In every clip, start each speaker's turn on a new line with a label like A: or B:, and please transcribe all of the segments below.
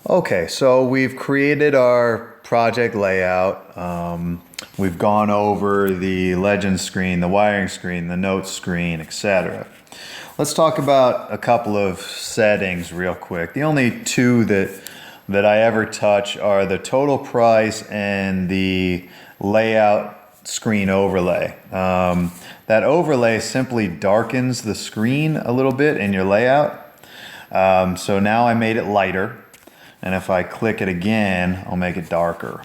A: Okay, so we've created our project layout. We've gone over the legend screen, the wiring screen, the notes screen, etc. Let's talk about a couple of settings real quick. The only two that I ever touch are the total price and the layout screen overlay. That overlay simply darkens the screen a little bit in your layout. So now I made it lighter. And if I click it again, I'll make it darker.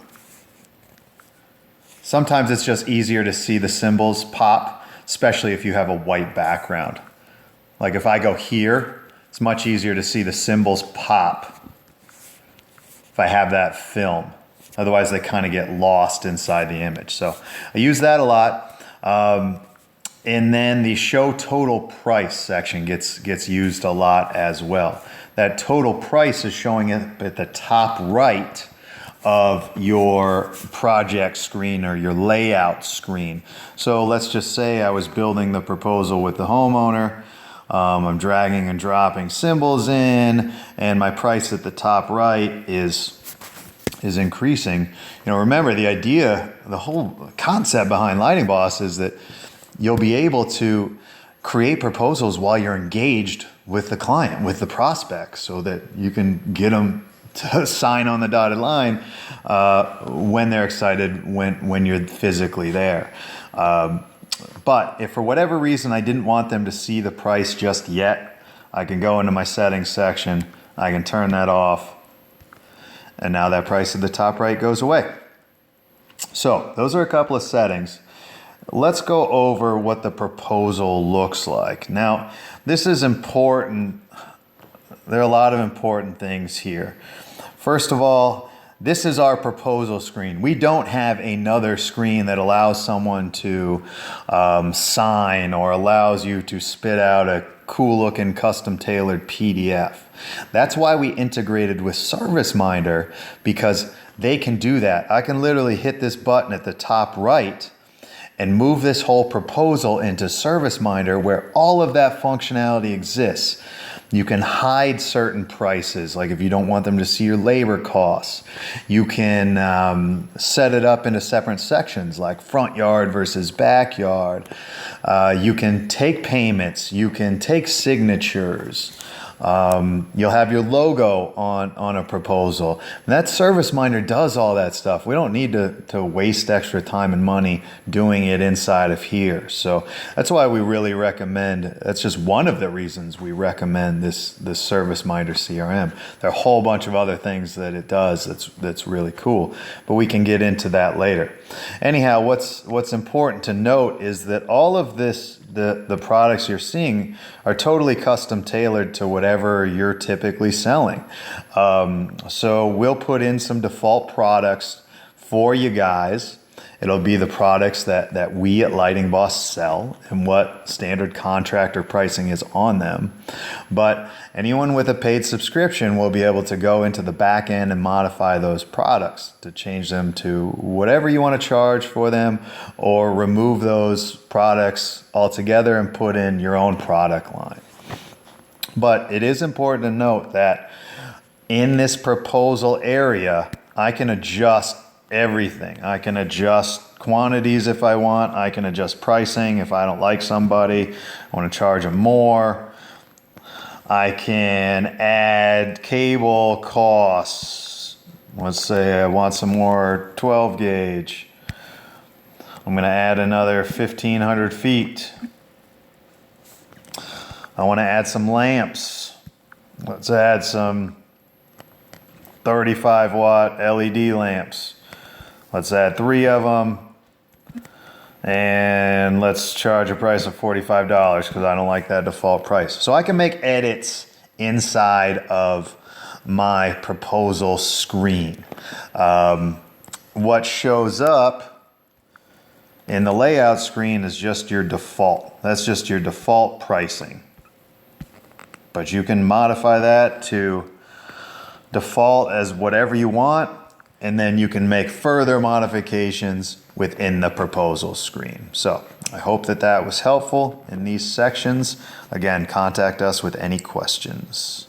A: Sometimes it's just easier to see the symbols pop, especially if you have a white background. Like if I go here, it's much easier to see the symbols pop if I have that film. Otherwise they kind of get lost inside the image. So I use that a lot. And then the show total price section gets used a lot as well. That total price is showing it at the top right of your project screen or your layout screen. So let's just say I was building the proposal with the homeowner. I'm dragging and dropping symbols in, and my price at the top right is increasing. You know, remember the idea, the whole concept behind Lighting Boss is that you'll be able to create proposals while you're engaged with the client, with the prospect, so that you can get them to sign on the dotted line when they're excited, when you're physically there. But if for whatever reason I didn't want them to see the price just yet, I can go into my settings section, I can turn that off, and now that price at the top right goes away. So those are a couple of settings. Let's go over what the proposal looks like. Now, this is important. There are a lot of important things here. First of all, this is our proposal screen. We don't have another screen that allows someone to sign or allows you to spit out a cool looking custom tailored PDF. That's why we integrated with ServiceMinder, because they can do that. I can literally hit this button at the top right and move this whole proposal into ServiceMinder, where all of that functionality exists. You can hide certain prices, like if you don't want them to see your labor costs. You can set it up into separate sections, like front yard versus backyard. You can take payments. You can take signatures. You'll have your logo on a proposal. And that ServiceMinder does all that stuff. We don't need to waste extra time and money doing it inside of here. So that's why we really recommend, that's just one of the reasons we recommend this ServiceMinder CRM. There are a whole bunch of other things that it does that's really cool, but we can get into that later. Anyhow, what's important to note is that all of this, the products you're seeing are totally custom tailored to whatever you're typically selling. So we'll put in some default products for you guys. It'll be the products that we at Lighting Boss sell and what standard contractor pricing is on them. But anyone with a paid subscription will be able to go into the back end and modify those products to change them to whatever you want to charge for them, or remove those products altogether and put in your own product line. But it is important to note that in this proposal area, I can adjust everything. I can adjust quantities if I want. I can adjust pricing if I don't like somebody. I want to charge them more. I can add cable costs. Let's say I want some more 12 gauge. I'm going to add another 1,500 feet. I want to add some lamps. Let's add some 35 watt LED lamps. Let's add 3 of them, and let's charge a price of $45 because I don't like that default price. So I can make edits inside of my proposal screen. What shows up in the layout screen is just your default. That's just your default pricing. But you can modify that to default as whatever you want, and then you can make further modifications within the proposal screen. So I hope that was helpful in these sections. Again, contact us with any questions.